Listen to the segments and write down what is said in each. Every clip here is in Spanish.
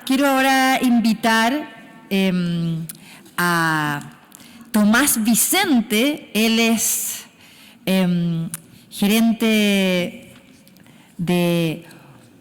Quiero ahora invitar a Tomás Vicente. Él es gerente de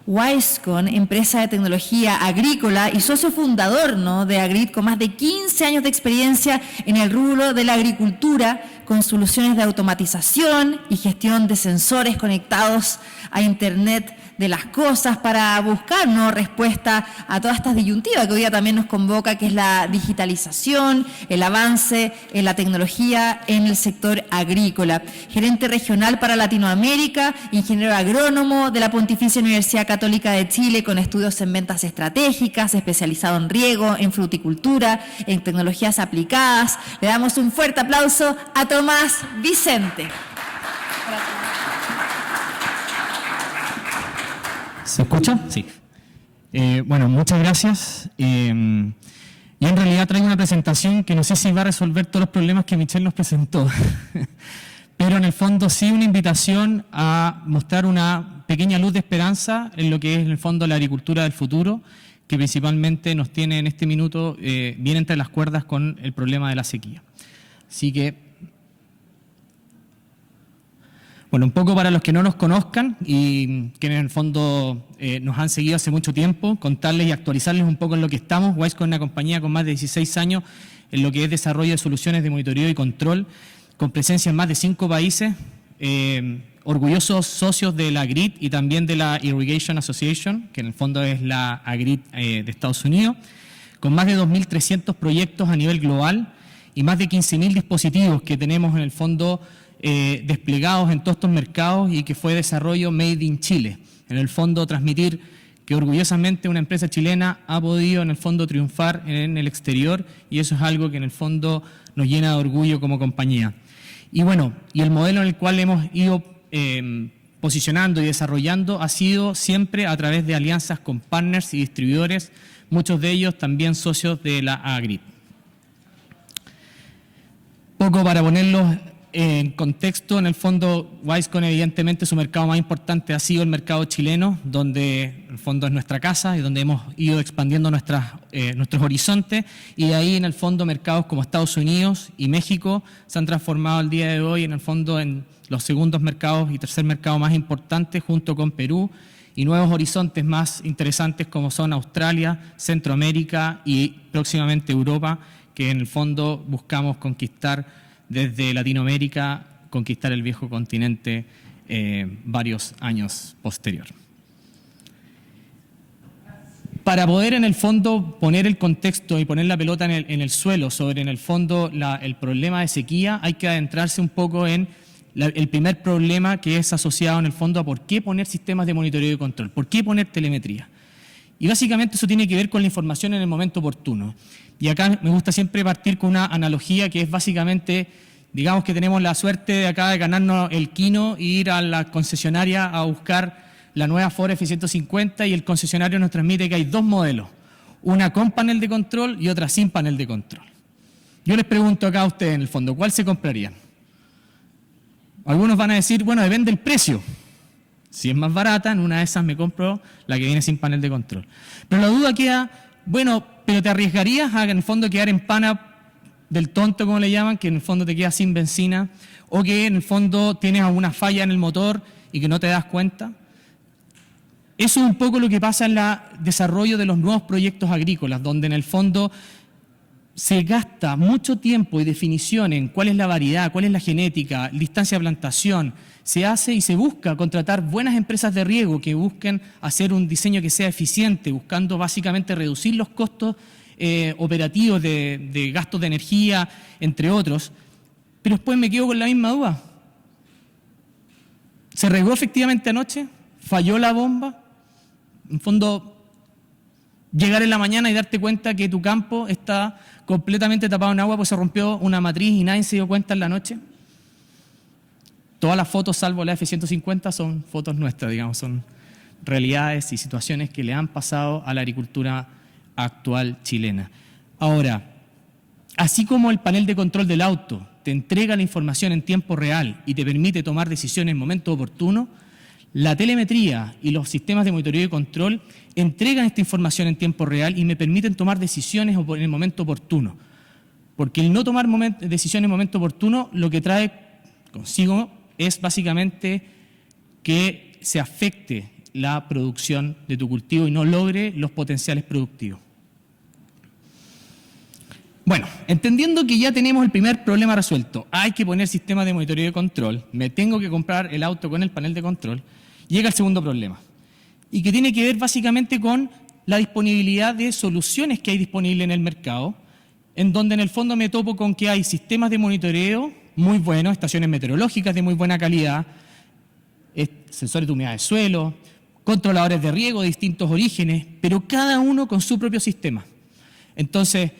Wisecon, empresa de tecnología agrícola y socio fundador, ¿no?, de Agrit, con más de 15 años de experiencia en el rubro de la agricultura, con soluciones de automatización y gestión de sensores conectados a Internet de las cosas para buscar, ¿no?, respuesta a todas estas disyuntivas que hoy día también nos convoca, que es la digitalización, el avance en la tecnología en el sector agrícola. Gerente regional para Latinoamérica, ingeniero agrónomo de la Pontificia Universidad Católica de Chile, con estudios en ventas estratégicas, especializado en riego, en fruticultura, en tecnologías aplicadas. Le damos un fuerte aplauso a Tomás Vicente. ¿Se escucha? Sí. Bueno, muchas gracias. Y en realidad traigo una presentación que no sé si va a resolver todos los problemas que Michelle nos presentó, pero en el fondo sí una invitación a mostrar una pequeña luz de esperanza en lo que es en el fondo la agricultura del futuro, que principalmente nos tiene en este minuto bien entre las cuerdas con el problema de la sequía. Así que, bueno, un poco para los que no nos conozcan y que en el fondo nos han seguido hace mucho tiempo, contarles y actualizarles un poco en lo que estamos. Wisecon es una compañía con más de 16 años en lo que es desarrollo de soluciones de monitoreo y control, con presencia en más de 5 países, orgullosos socios de la Agrit y también de la Irrigation Association, que en el fondo es la Agrit de Estados Unidos, con más de 2.300 proyectos a nivel global y más de 15.000 dispositivos que tenemos en el fondo desplegados en todos estos mercados y que fue desarrollo Made in Chile. En el fondo transmitir que orgullosamente una empresa chilena ha podido en el fondo triunfar en el exterior, y eso es algo que en el fondo nos llena de orgullo como compañía. Y bueno, y el modelo en el cual hemos ido posicionando y desarrollando ha sido siempre a través de alianzas con partners y distribuidores, muchos de ellos también socios de la Agrit. Poco para ponerlos en contexto, en el fondo, Wisecon evidentemente su mercado más importante ha sido el mercado chileno, donde en el fondo es nuestra casa y donde hemos ido expandiendo nuestros horizontes, y de ahí en el fondo mercados como Estados Unidos y México se han transformado al día de hoy en el fondo en los segundos mercados y tercer mercado más importantes, junto con Perú, y nuevos horizontes más interesantes como son Australia, Centroamérica y próximamente Europa, que en el fondo buscamos conquistar desde Latinoamérica, conquistar el viejo continente varios años posterior. Para poder en el fondo poner el contexto y poner la pelota en el suelo sobre en el fondo el problema de sequía, hay que adentrarse un poco en el primer problema, que es asociado en el fondo a por qué poner sistemas de monitoreo y control, por qué poner telemetría. Y básicamente eso tiene que ver con la información en el momento oportuno. Y acá me gusta siempre partir con una analogía que es básicamente, digamos que tenemos la suerte de acá de ganarnos el quino e ir a la concesionaria a buscar la nueva Ford F-150, y el concesionario nos transmite que hay dos modelos, una con panel de control y otra sin panel de control. Yo les pregunto acá a ustedes en el fondo, ¿cuál se comprarían? Algunos van a decir, bueno, depende del precio. Si es más barata, en una de esas me compro la que viene sin panel de control. Pero la duda queda, bueno, pero ¿te arriesgarías a en el fondo quedar en pana del tonto, como le llaman, que en el fondo te quedas sin benzina, o que en el fondo tienes alguna falla en el motor y que no te das cuenta? Eso es un poco lo que pasa en el desarrollo de los nuevos proyectos agrícolas, donde en el fondo se gasta mucho tiempo y definición en cuál es la variedad, cuál es la genética, distancia de plantación. Se hace y se busca contratar buenas empresas de riego que busquen hacer un diseño que sea eficiente, buscando básicamente reducir los costos operativos de gastos de energía, entre otros. Pero después me quedo con la misma duda. ¿Se regó efectivamente anoche? ¿Falló la bomba? En fondo, llegar en la mañana y darte cuenta que tu campo está completamente tapado en agua porque se rompió una matriz y nadie se dio cuenta en la noche. Todas las fotos, salvo la F-150, son fotos nuestras, digamos, son realidades y situaciones que le han pasado a la agricultura actual chilena. Ahora, así como el panel de control del auto te entrega la información en tiempo real y te permite tomar decisiones en momento oportuno, La telemetría y los sistemas de monitoreo y control entregan esta información en tiempo real y me permiten tomar decisiones en el momento oportuno. Porque el no tomar decisiones en el momento oportuno lo que trae consigo es básicamente que se afecte la producción de tu cultivo y no logre los potenciales productivos. Bueno, entendiendo que ya tenemos el primer problema resuelto, hay que poner sistemas de monitoreo y control, me tengo que comprar el auto con el panel de control, llega el segundo problema, y que tiene que ver básicamente con la disponibilidad de soluciones que hay disponibles en el mercado, en donde en el fondo me topo con que hay sistemas de monitoreo muy buenos, estaciones meteorológicas de muy buena calidad, sensores de humedad de suelo, controladores de riego de distintos orígenes, pero cada uno con su propio sistema. Entonces,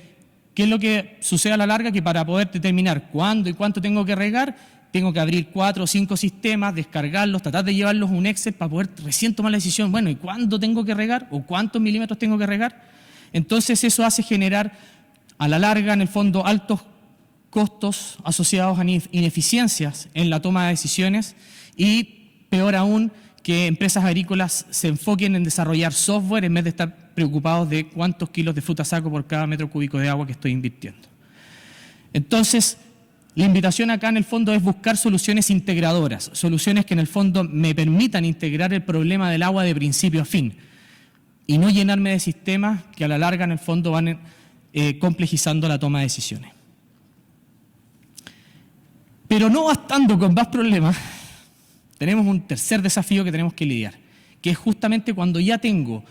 ¿qué es lo que sucede a la larga? Que para poder determinar cuándo y cuánto tengo que regar, tengo que abrir 4 o 5 sistemas, descargarlos, tratar de llevarlos a un Excel para poder recién tomar la decisión, bueno, ¿y cuándo tengo que regar? ¿O cuántos milímetros tengo que regar? Entonces eso hace generar a la larga, en el fondo, altos costos asociados a ineficiencias en la toma de decisiones y, peor aún, que empresas agrícolas se enfoquen en desarrollar software en vez de estar preocupados de cuántos kilos de fruta saco por cada metro cúbico de agua que estoy invirtiendo. Entonces, la invitación acá en el fondo es buscar soluciones integradoras, soluciones que en el fondo me permitan integrar el problema del agua de principio a fin y no llenarme de sistemas que a la larga en el fondo van complejizando la toma de decisiones. Pero no bastando con más problemas, tenemos un tercer desafío que tenemos que lidiar, que es justamente cuando ya tengo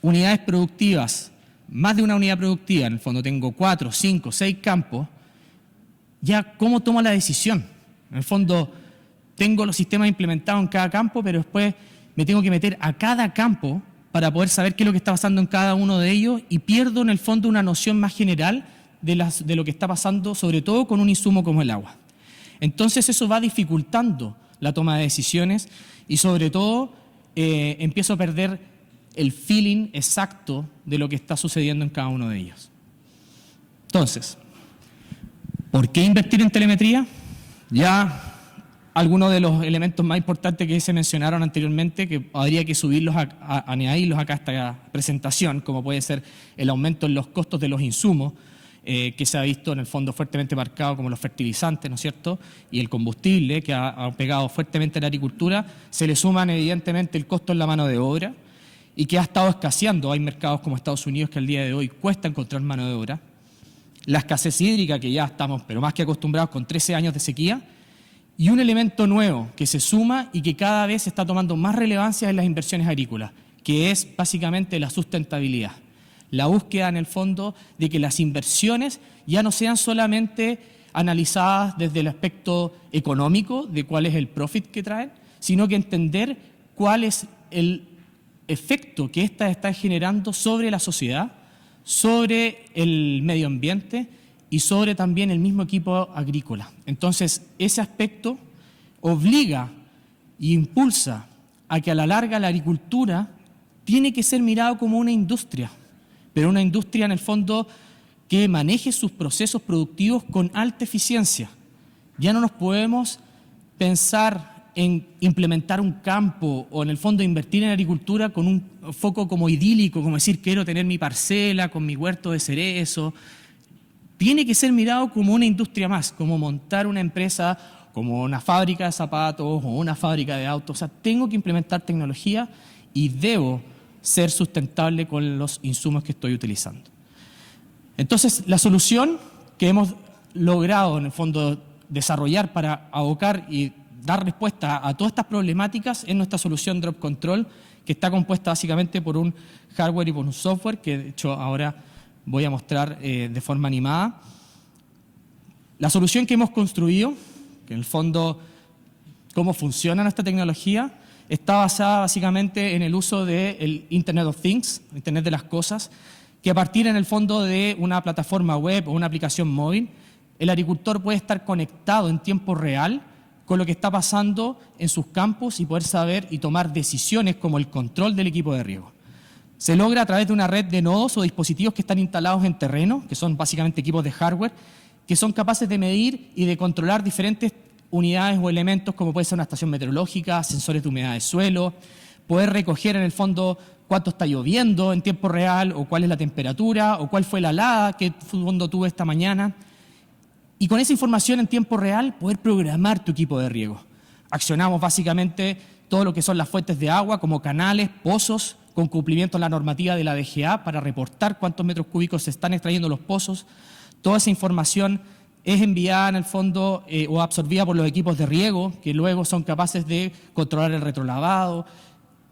unidades productivas, más de una unidad productiva, en el fondo tengo 4, 5, 6 campos, ya cómo tomo la decisión. En el fondo tengo los sistemas implementados en cada campo, pero después me tengo que meter a cada campo para poder saber qué es lo que está pasando en cada uno de ellos y pierdo en el fondo una noción más general de lo que está pasando, sobre todo con un insumo como el agua. Entonces eso va dificultando la toma de decisiones y sobre todo empiezo a perder el feeling exacto de lo que está sucediendo en cada uno de ellos. Entonces, ¿por qué invertir en telemetría? Ya algunos de los elementos más importantes que se mencionaron anteriormente, que habría que subirlos, añadirlos acá a esta presentación, como puede ser el aumento en los costos de los insumos, que se ha visto en el fondo fuertemente marcado como los fertilizantes, ¿no es cierto?, y el combustible, que ha pegado fuertemente a la agricultura, se le suman evidentemente el costo en la mano de obra y que ha estado escaseando. Hay mercados como Estados Unidos que al día de hoy cuesta encontrar mano de obra. La escasez hídrica, que ya estamos pero más que acostumbrados con 13 años de sequía, y un elemento nuevo que se suma y que cada vez está tomando más relevancia en las inversiones agrícolas, que es básicamente la sustentabilidad. La búsqueda, en el fondo, de que las inversiones ya no sean solamente analizadas desde el aspecto económico, de cuál es el profit que traen, sino que entender cuál es el efecto que éstas están generando sobre la sociedad, sobre el medio ambiente y sobre también el mismo equipo agrícola. Entonces, ese aspecto obliga e impulsa a que a la larga la agricultura tiene que ser mirado como una industria, pero una industria en el fondo que maneje sus procesos productivos con alta eficiencia. Ya no nos podemos pensar en implementar un campo o en el fondo invertir en agricultura con un foco como idílico, como decir quiero tener mi parcela con mi huerto de cerezo. Tiene que ser mirado como una industria más, como montar una empresa, como una fábrica de zapatos o una fábrica de autos. O sea, tengo que implementar tecnología y debo ser sustentable con los insumos que estoy utilizando. Entonces, la solución que hemos logrado, en el fondo, desarrollar para abocar y dar respuesta a todas estas problemáticas es nuestra solución Drop Control, que está compuesta básicamente por un hardware y por un software, que de hecho ahora voy a mostrar de forma animada. La solución que hemos construido, que en el fondo, cómo funciona nuestra tecnología, está basada básicamente en el uso del Internet of Things, Internet de las Cosas, que a partir en el fondo de una plataforma web o una aplicación móvil, el agricultor puede estar conectado en tiempo real con lo que está pasando en sus campos y poder saber y tomar decisiones como el control del equipo de riego. Se logra a través de una red de nodos o dispositivos que están instalados en terreno, que son básicamente equipos de hardware, que son capaces de medir y de controlar diferentes unidades o elementos como puede ser una estación meteorológica, sensores de humedad de suelo, poder recoger en el fondo cuánto está lloviendo en tiempo real, o cuál es la temperatura, o cuál fue la helada que fondo tuve esta mañana. Y con esa información en tiempo real, poder programar tu equipo de riego. Accionamos básicamente todo lo que son las fuentes de agua, como canales, pozos, con cumplimiento a la normativa de la DGA para reportar cuántos metros cúbicos se están extrayendo los pozos. Toda esa información es enviada en el fondo o absorbida por los equipos de riego, que luego son capaces de controlar el retrolavado,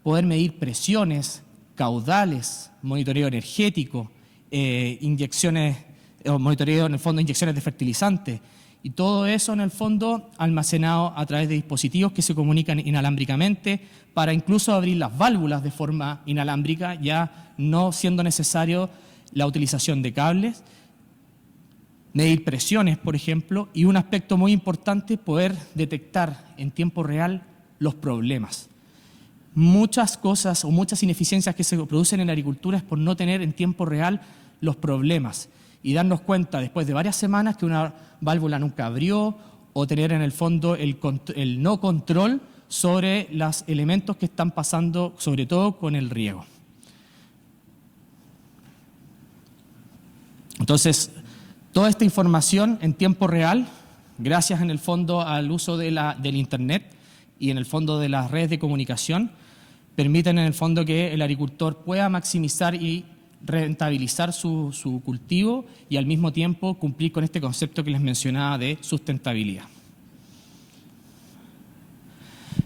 poder medir presiones, caudales, monitoreo energético, inyecciones, monitoreo en el fondo inyecciones de fertilizantes, y todo eso en el fondo almacenado a través de dispositivos que se comunican inalámbricamente para incluso abrir las válvulas de forma inalámbrica, ya no siendo necesario la utilización de cables, medir presiones, por ejemplo, y un aspecto muy importante, poder detectar en tiempo real los problemas. Muchas cosas o muchas ineficiencias que se producen en la agricultura es por no tener en tiempo real los problemas y darnos cuenta después de varias semanas que una válvula nunca abrió, o tener en el fondo el no control sobre los elementos que están pasando, sobre todo con el riego. Entonces, toda esta información en tiempo real, gracias en el fondo al uso del Internet y en el fondo de las redes de comunicación, permiten en el fondo que el agricultor pueda maximizar y rentabilizar su cultivo y al mismo tiempo cumplir con este concepto que les mencionaba de sustentabilidad.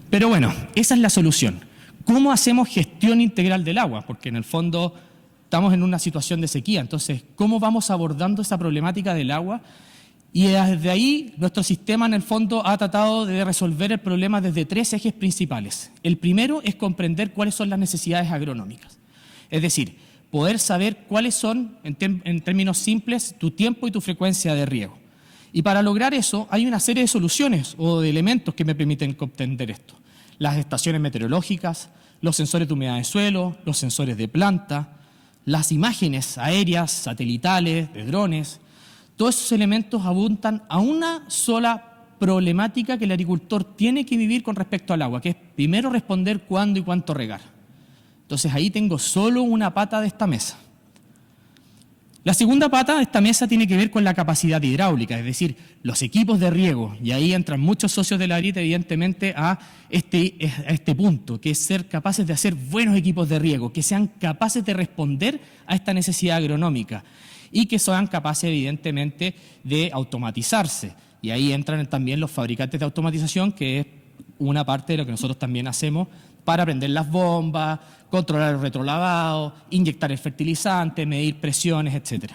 Pero bueno, esa es la solución. ¿Cómo hacemos gestión integral del agua? Porque en el fondo estamos en una situación de sequía, entonces, ¿cómo vamos abordando esa problemática del agua? Y desde ahí, nuestro sistema en el fondo ha tratado de resolver el problema desde 3 ejes principales. El primero es comprender cuáles son las necesidades agronómicas. Es decir, poder saber cuáles son, en términos simples, tu tiempo y tu frecuencia de riego. Y para lograr eso, hay una serie de soluciones o de elementos que me permiten comprender esto. Las estaciones meteorológicas, los sensores de humedad de suelo, los sensores de planta, las imágenes aéreas, satelitales, de drones. Todos esos elementos apuntan a una sola problemática que el agricultor tiene que vivir con respecto al agua, que es primero responder cuándo y cuánto regar. Entonces ahí tengo solo una pata de esta mesa. La segunda pata de esta mesa tiene que ver con la capacidad hidráulica, es decir, los equipos de riego, y ahí entran muchos socios de la AGRIT evidentemente a este punto, que es ser capaces de hacer buenos equipos de riego, que sean capaces de responder a esta necesidad agronómica y que sean capaces evidentemente de automatizarse. Y ahí entran también los fabricantes de automatización, que es una parte de lo que nosotros también hacemos para prender las bombas, controlar el retrolavado, inyectar el fertilizante, medir presiones, etc.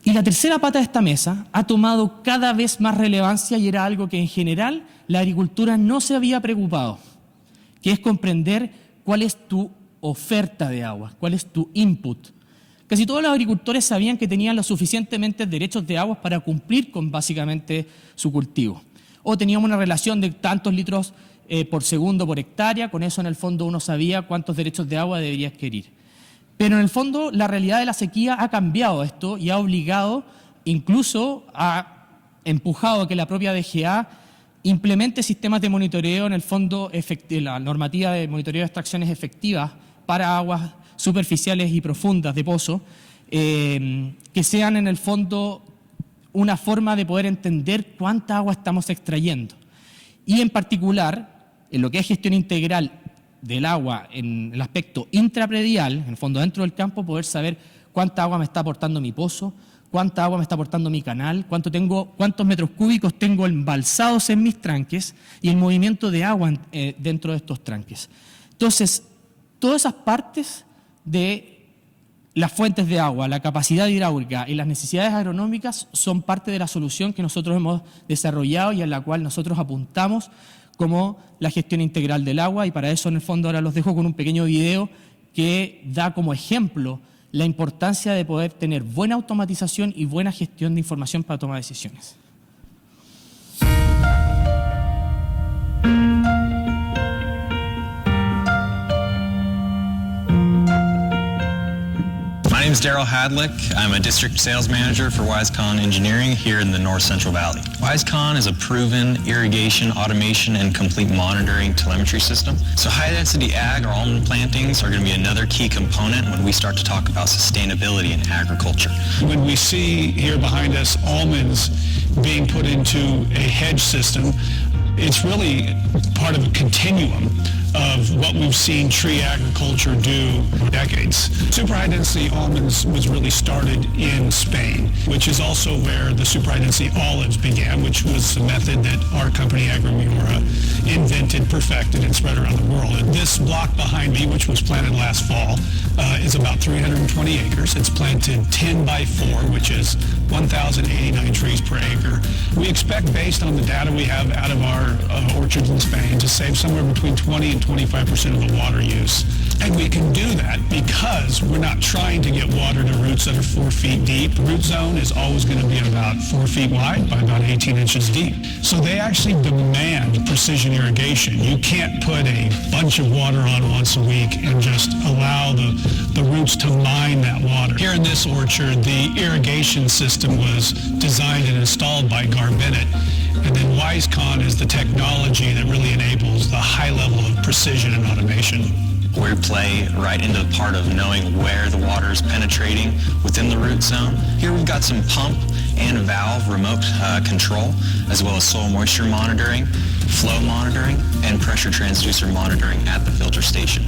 Y la tercera pata de esta mesa ha tomado cada vez más relevancia y era algo que en general la agricultura no se había preocupado, que es comprender cuál es tu oferta de agua, cuál es tu input. Casi todos los agricultores sabían que tenían los suficientemente derechos de agua para cumplir con básicamente su cultivo. O teníamos una relación de tantos litros por segundo por hectárea, con eso en el fondo uno sabía cuántos derechos de agua debería adquirir. Pero en el fondo la realidad de la sequía ha cambiado esto y ha obligado, incluso ha empujado a que la propia DGA implemente sistemas de monitoreo, en el fondo la normativa de monitoreo de extracciones efectivas para aguas superficiales y profundas de pozo, que sean en el fondo una forma de poder entender cuánta agua estamos extrayendo. Y en particular, en lo que es gestión integral del agua en el aspecto intrapredial, en el fondo dentro del campo, poder saber cuánta agua me está aportando mi pozo, cuánta agua me está aportando mi canal, cuántos metros cúbicos tengo embalsados en mis tranques y el movimiento de agua dentro de estos tranques. Entonces, todas esas partes de las fuentes de agua, la capacidad hidráulica y las necesidades agronómicas son parte de la solución que nosotros hemos desarrollado y a la cual nosotros apuntamos como la gestión integral del agua, y para eso en el fondo ahora los dejo con un pequeño video que da como ejemplo la importancia de poder tener buena automatización y buena gestión de información para tomar decisiones. My name name's Daryl Hadlick. I'm a district sales manager for Wisecon Engineering here in the North Central Valley. Wisecon is a proven irrigation, automation, and complete monitoring telemetry system. So high-density ag or almond plantings are going to be another key component when we start to talk about sustainability in agriculture. When we see here behind us almonds being put into a hedge system, it's really part of a continuum of what we've seen tree agriculture do for decades. Super high density almonds was really started in Spain, which is also where the super high density olives began, which was a method that our company Agramiora invented, perfected, and spread around the world. And this block behind me, which was planted last fall, is about 320 acres. It's planted 10 by 4, which is 1,089 trees per acre. We expect, based on the data we have out of our orchards in Spain, to save somewhere between 20 and 25% of the water use. And we can do that because we're not trying to get water to roots that are 4 feet deep. The root zone is always going to be about 4 feet wide by about 18 inches deep. So they actually demand precision irrigation. You can't put a bunch of water on once a week and just allow the roots to mine that water. Here in this orchard, the irrigation system was designed and installed by Gar Bennett. And then Wisecon is the technology that really enables the high level of precision and automation. We play right into the part of knowing where the water is penetrating within the root zone. Here we've got some pump and valve remote control, as well as soil moisture monitoring, flow monitoring, and pressure transducer monitoring at the filter station.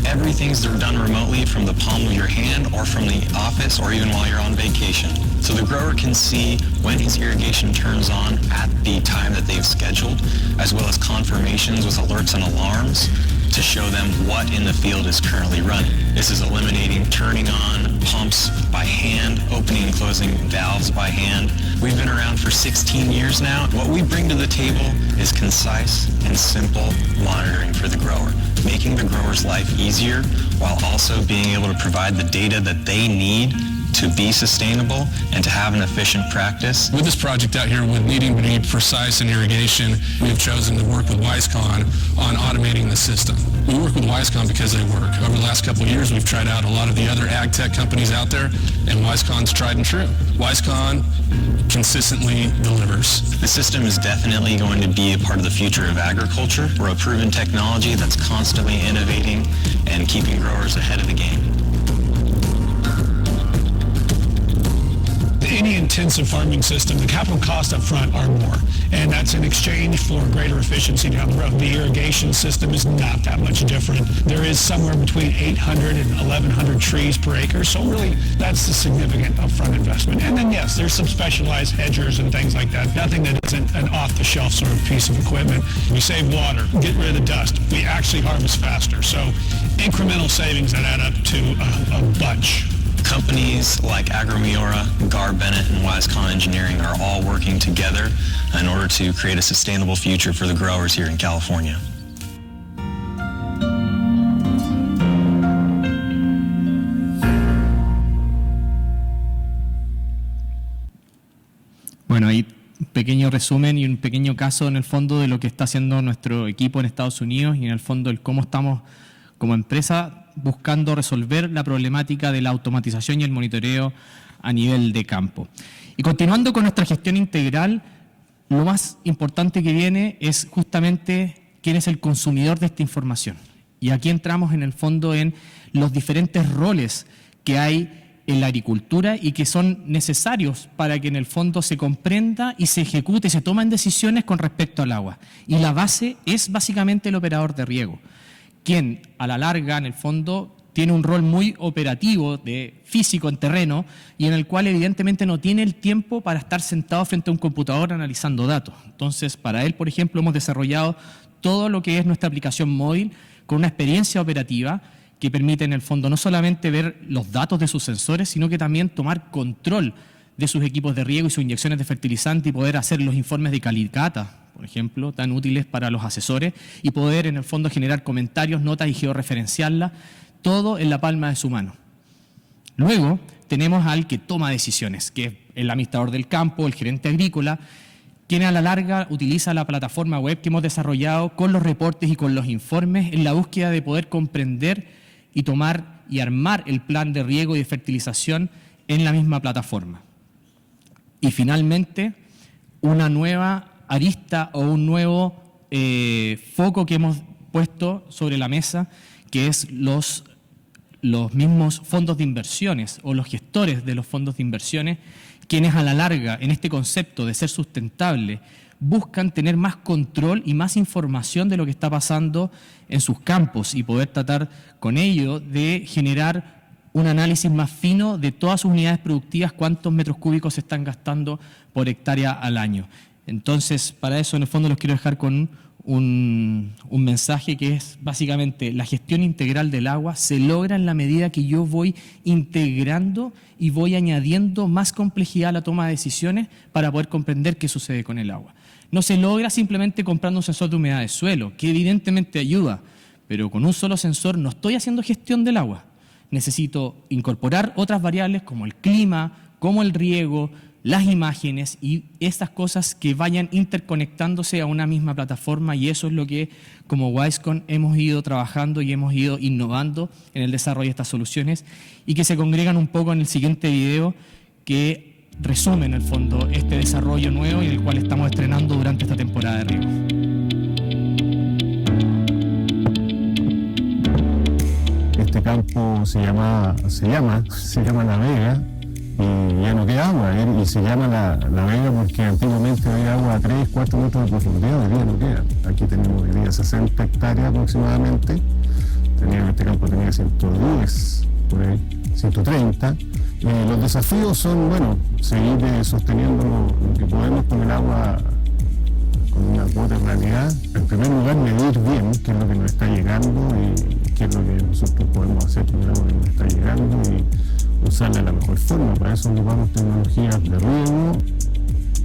Everything's done remotely from the palm of your hand or from the office or even while you're on vacation. So the grower can see when his irrigation turns on at the time that they've scheduled, as well as confirmations with alerts and alarms to show them what in the field is currently running. This is eliminating turning on pumps by hand, opening and closing valves by hand. We've been around for 16 years now. What we bring to the table is concise and simple monitoring for the grower, making the grower's life easier while also being able to provide the data that they need to be sustainable and to have an efficient practice. With this project out here, with needing to be precise in irrigation, we have chosen to work with Wisecon on automating the system. We work with Wisecon because they work. Over the last couple of years, we've tried out a lot of the other ag tech companies out there, and Wisecon's tried and true. Wisecon consistently delivers. The system is definitely going to be a part of the future of agriculture. We're a proven technology that's constantly innovating and keeping growers ahead of the game. Any intensive farming system, the capital costs up front are more, and that's in exchange for greater efficiency down the road. The irrigation system is not that much different. There is somewhere between 800 and 1,100 trees per acre, so really that's the significant upfront investment. And then yes, there's some specialized hedgers and things like that, nothing that isn't an off-the-shelf sort of piece of equipment. We save water, get rid of the dust. We actually harvest faster, so incremental savings that add up to a bunch. Companies like Agramiora, Gar Bennett, and Wisecon Engineering are all working together in order to create a sustainable future for the growers here in California. Bueno, ahí un pequeño resumen y un pequeño caso en el fondo de lo que está haciendo nuestro equipo en Estados Unidos y en el fondo el cómo estamos como empresa buscando resolver la problemática de la automatización y el monitoreo a nivel de campo. Y continuando con nuestra gestión integral, lo más importante que viene es justamente quién es el consumidor de esta información. Y aquí entramos en el fondo en los diferentes roles que hay en la agricultura y que son necesarios para que en el fondo se comprenda y se ejecute y se tomen decisiones con respecto al agua. Y la base es básicamente el operador de riego, quien a la larga, en el fondo, tiene un rol muy operativo, de físico en terreno, y en el cual evidentemente no tiene el tiempo para estar sentado frente a un computador analizando datos. Entonces, para él, por ejemplo, hemos desarrollado todo lo que es nuestra aplicación móvil con una experiencia operativa que permite, en el fondo, no solamente ver los datos de sus sensores, sino que también tomar control de sus equipos de riego y sus inyecciones de fertilizante y poder hacer los informes de Calicata, por ejemplo, tan útiles para los asesores, y poder en el fondo generar comentarios, notas y georreferenciarlas, todo en la palma de su mano. Luego tenemos al que toma decisiones, que es el administrador del campo, el gerente agrícola, quien a la larga utiliza la plataforma web que hemos desarrollado con los reportes y con los informes en la búsqueda de poder comprender y tomar y armar el plan de riego y de fertilización en la misma plataforma. Y finalmente, una nueva arista o un nuevo foco que hemos puesto sobre la mesa, que es los mismos fondos de inversiones o los gestores de los fondos de inversiones, quienes a la larga, en este concepto de ser sustentable, buscan tener más control y más información de lo que está pasando en sus campos y poder tratar con ello de generar un análisis más fino de todas sus unidades productivas, cuántos metros cúbicos se están gastando por hectárea al año. Entonces, para eso, en el fondo, los quiero dejar con un mensaje que es básicamente: la gestión integral del agua se logra en la medida que yo voy integrando y voy añadiendo más complejidad a la toma de decisiones para poder comprender qué sucede con el agua. No se logra simplemente comprando un sensor de humedad de suelo, que evidentemente ayuda, pero con un solo sensor no estoy haciendo gestión del agua. Necesito incorporar otras variables como el clima, como el riego, las imágenes y estas cosas que vayan interconectándose a una misma plataforma, y eso es lo que como Wisecon hemos ido trabajando y hemos ido innovando en el desarrollo de estas soluciones, y que se congregan un poco en el siguiente video que resume en el fondo este desarrollo nuevo y el cual estamos estrenando durante esta temporada de riego. Este campo se llama La Vega, y ya no queda agua, y se llama la Vega porque antiguamente había agua a 3, 4 metros de profundidad, hoy día no queda. Aquí tenemos hoy día 60 hectáreas aproximadamente, este campo tenía 110, por ahí, 130. Los desafíos son, bueno, seguir sosteniendo lo que podemos con el agua con una cuota de realidad. En primer lugar, medir bien qué es lo que nos está llegando y qué es lo que nosotros podemos hacer con el agua que nos está llegando y usarla de la mejor forma. Para eso ocupamos tecnologías de riego.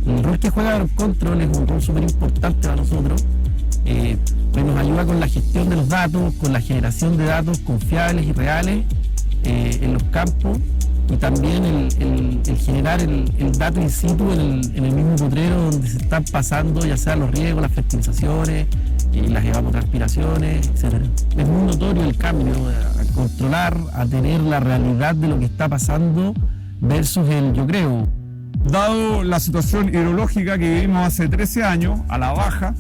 El rol que juega Drop Control es un rol súper importante para nosotros, pues nos ayuda con la gestión de los datos, con la generación de datos confiables y reales en los campos, y también el generar el dato in situ en el mismo potrero donde se están pasando ya sea los riegos, las fertilizaciones y las evapotranspiraciones, etc. Es muy notorio el cambio a controlar, a tener la realidad de lo que está pasando versus el yo creo. Dado la situación hidrológica que vivimos hace 13 años, a la baja,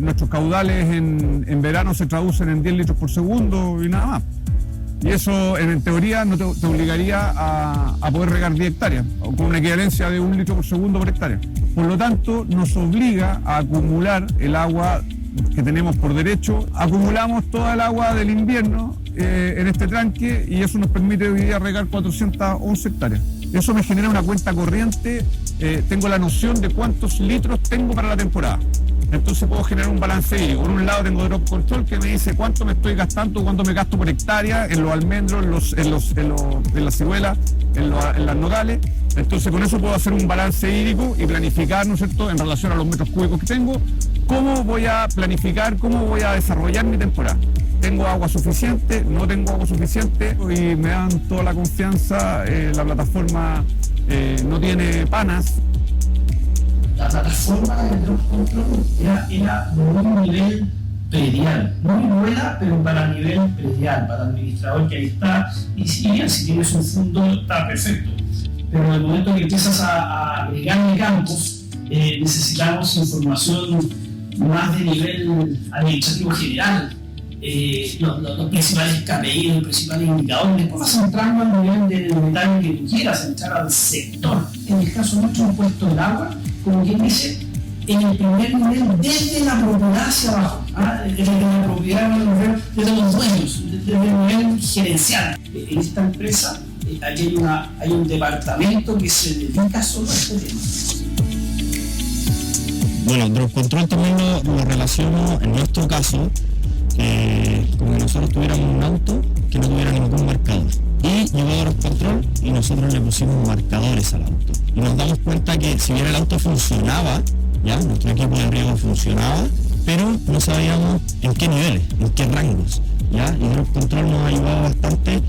nuestros caudales en verano se traducen en 10 litros por segundo y nada más. Y eso, en teoría, no te obligaría a poder regar 10 hectáreas, o con una equivalencia de 1 litro por segundo por hectárea. Por lo tanto, nos obliga a acumular el agua que tenemos por derecho. Acumulamos toda el agua del invierno en este tranque, y eso nos permite hoy día regar 411 hectáreas. Eso me genera una cuenta corriente, tengo la noción de cuántos litros tengo para la temporada. Entonces puedo generar un balance hídrico. Por un lado tengo Drop Control que me dice cuánto me estoy gastando, cuánto me gasto por hectárea en los almendros, en las ciruelas, en las nogales. Entonces con eso puedo hacer un balance hídrico y planificar, ¿no es cierto?, en relación a los metros cúbicos que tengo, cómo voy a planificar, cómo voy a desarrollar mi temporada. ¿Tengo agua suficiente? ¿No tengo agua suficiente? Y me dan toda la confianza, la plataforma no tiene panas. La plataforma de Drop Control era muy nivel predial, muy buena, pero para nivel predial, para el administrador que ahí está, y si bien si tienes un fondo está perfecto, pero en el momento que empiezas a agregarle campos, necesitamos información más de nivel administrativo general, los principales KPI, los principales indicadores. Después vas entrando al nivel de detalle que tú quieras, entrar al sector. En el caso nuestro, un puesto del agua, como quien dice, en el primer nivel, desde la propiedad hacia abajo, desde la propiedad, desde los dueños, desde el nivel gerencial. En esta empresa hay un departamento que se dedica solo a este tema. Bueno, Drop Control también lo relaciono en nuestro caso como que nosotros tuviéramos un auto que no tuviera ningún marcador. Y llegó Drop Control y nosotros le pusimos marcadores al auto. Y nos damos cuenta que si bien el auto funcionaba, ya nuestro equipo de riego funcionaba, pero no sabíamos en qué niveles, en qué rangos. ¿Ya? Y Drop Control nos ha ayudado bastante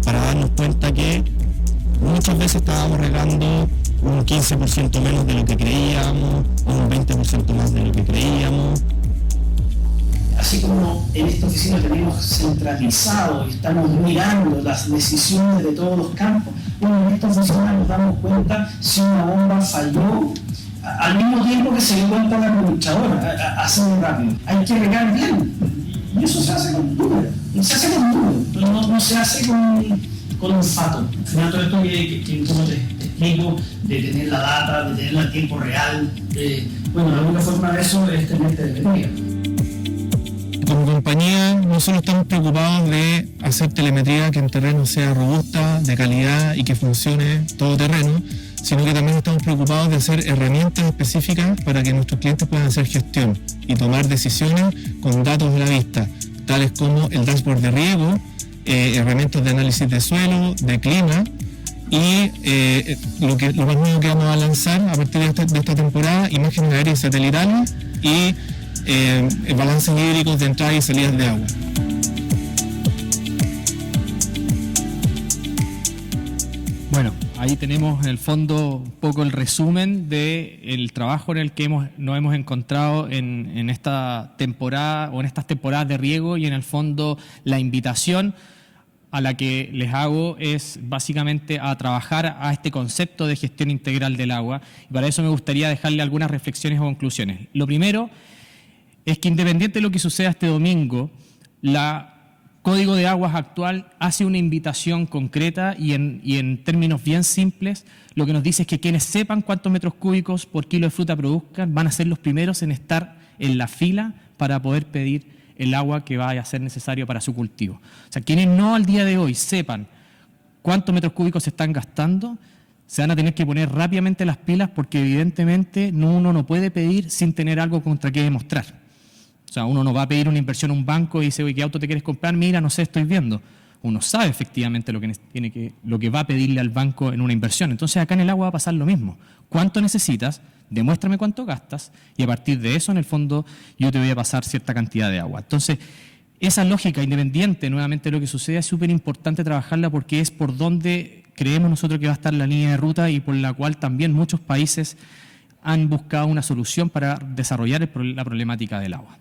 para darnos cuenta que muchas veces estábamos regando un 15% menos de lo que creíamos, un 20% más de lo que creíamos. así como en esta oficina tenemos centralizado y estamos mirando las decisiones de todos los campos, bueno, en esta oficina nos damos cuenta si una bomba falló al mismo tiempo que se dio cuenta la administradora, así de rápido. Hay que regar bien, y eso se hace con duda, se hace con duda, no se hace con olfato. Todo esto que como te explico, de tener la data, de tenerla en tiempo real, bueno, la única forma de eso es tener telemetría. Como compañía no solo estamos preocupados de hacer telemetría que en terreno sea robusta, de calidad y que funcione todo terreno, sino que también estamos preocupados de hacer herramientas específicas para que nuestros clientes puedan hacer gestión y tomar decisiones con datos a la vista, tales como el dashboard de riego, herramientas de análisis de suelo, de clima y lo más nuevo que vamos a lanzar a partir de esta temporada, imágenes aéreas satelitales y balances hídricos de entradas y salidas de agua. Bueno, ahí tenemos en el fondo un poco el resumen del trabajo en el que nos hemos encontrado en esta temporada o en estas temporadas de riego, y en el fondo la invitación a la que les hago es básicamente a trabajar a este concepto de gestión integral del agua, y para eso me gustaría dejarle algunas reflexiones o conclusiones. Lo primero es que, independiente de lo que suceda este domingo, la Código de Aguas actual hace una invitación concreta y en términos bien simples, lo que nos dice es que quienes sepan cuántos metros cúbicos por kilo de fruta produzcan van a ser los primeros en estar en la fila para poder pedir el agua que vaya a ser necesario para su cultivo. O sea, quienes no al día de hoy sepan cuántos metros cúbicos se están gastando, se van a tener que poner rápidamente las pilas, porque evidentemente uno no puede pedir sin tener algo contra qué demostrar. O sea, uno no va a pedir una inversión a un banco y dice, oye, ¿qué auto te quieres comprar? Mira, no sé, estoy viendo. Uno sabe efectivamente lo que va a pedirle al banco en una inversión. Entonces acá en el agua va a pasar lo mismo. ¿Cuánto necesitas? Demuéstrame cuánto gastas, y a partir de eso, en el fondo, yo te voy a pasar cierta cantidad de agua. Entonces, esa lógica, independiente nuevamente de lo que suceda, es súper importante trabajarla, porque es por donde creemos nosotros que va a estar la línea de ruta y por la cual también muchos países han buscado una solución para desarrollar la problemática del agua.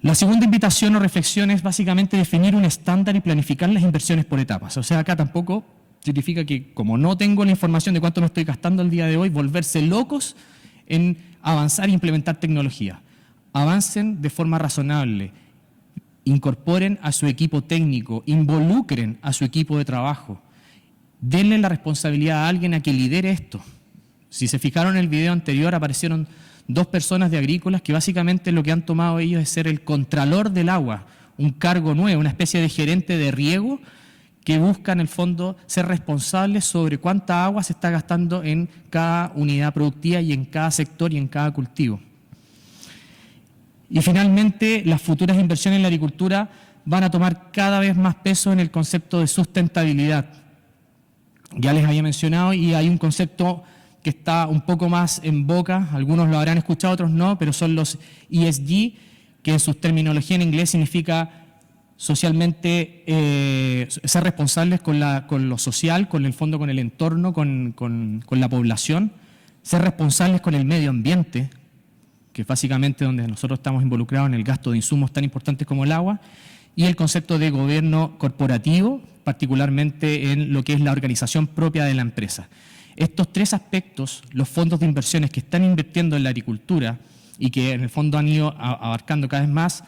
La segunda invitación o reflexión es básicamente definir un estándar y planificar las inversiones por etapas. O sea, acá tampoco significa que, como no tengo la información de cuánto me estoy gastando el día de hoy, volverse locos en avanzar e implementar tecnología. Avancen de forma razonable, incorporen a su equipo técnico, involucren a su equipo de trabajo, denle la responsabilidad a alguien a que lidere esto. Si se fijaron en el video anterior, aparecieron 2 personas de agrícolas que básicamente lo que han tomado ellos es ser el contralor del agua, un cargo nuevo, una especie de gerente de riego, que busca en el fondo ser responsables sobre cuánta agua se está gastando en cada unidad productiva y en cada sector y en cada cultivo. Y finalmente, las futuras inversiones en la agricultura van a tomar cada vez más peso en el concepto de sustentabilidad. Ya les había mencionado, y hay un concepto que está un poco más en boca, algunos lo habrán escuchado, otros no, pero son los ESG, que en su terminología en inglés significa socialmente ser responsables con lo social, con el fondo, con el entorno, con la población, ser responsables con el medio ambiente, que es básicamente donde nosotros estamos involucrados en el gasto de insumos tan importantes como el agua, y el concepto de gobierno corporativo, particularmente en lo que es la organización propia de la empresa. Estos 3 aspectos, los fondos de inversiones que están invirtiendo en la agricultura y que en el fondo han ido abarcando cada vez más,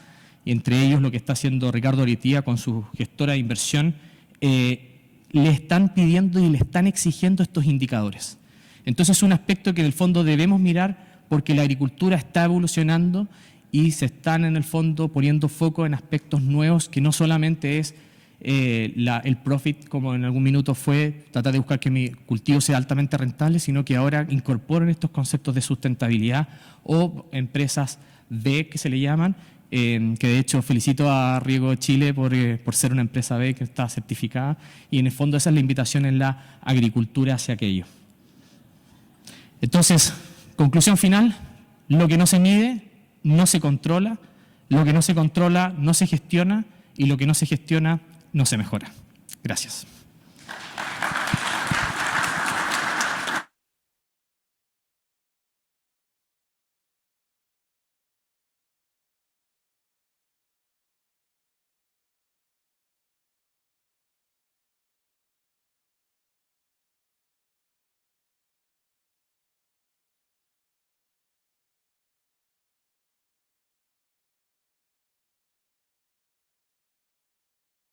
y entre ellos lo que está haciendo Ricardo Aretía con su gestora de inversión, le están pidiendo y le están exigiendo estos indicadores. Entonces es un aspecto que en el fondo debemos mirar, porque la agricultura está evolucionando y se están en el fondo poniendo foco en aspectos nuevos, que no solamente es el profit, como en algún minuto fue tratar de buscar que mi cultivo sea altamente rentable, sino que ahora incorporan estos conceptos de sustentabilidad, o empresas B, que se le llaman, que de hecho felicito a Riego Chile por ser una empresa B que está certificada, y en el fondo esa es la invitación en la agricultura hacia aquello. Entonces, conclusión final: lo que no se mide no se controla, lo que no se controla no se gestiona, y lo que no se gestiona no se mejora. Gracias.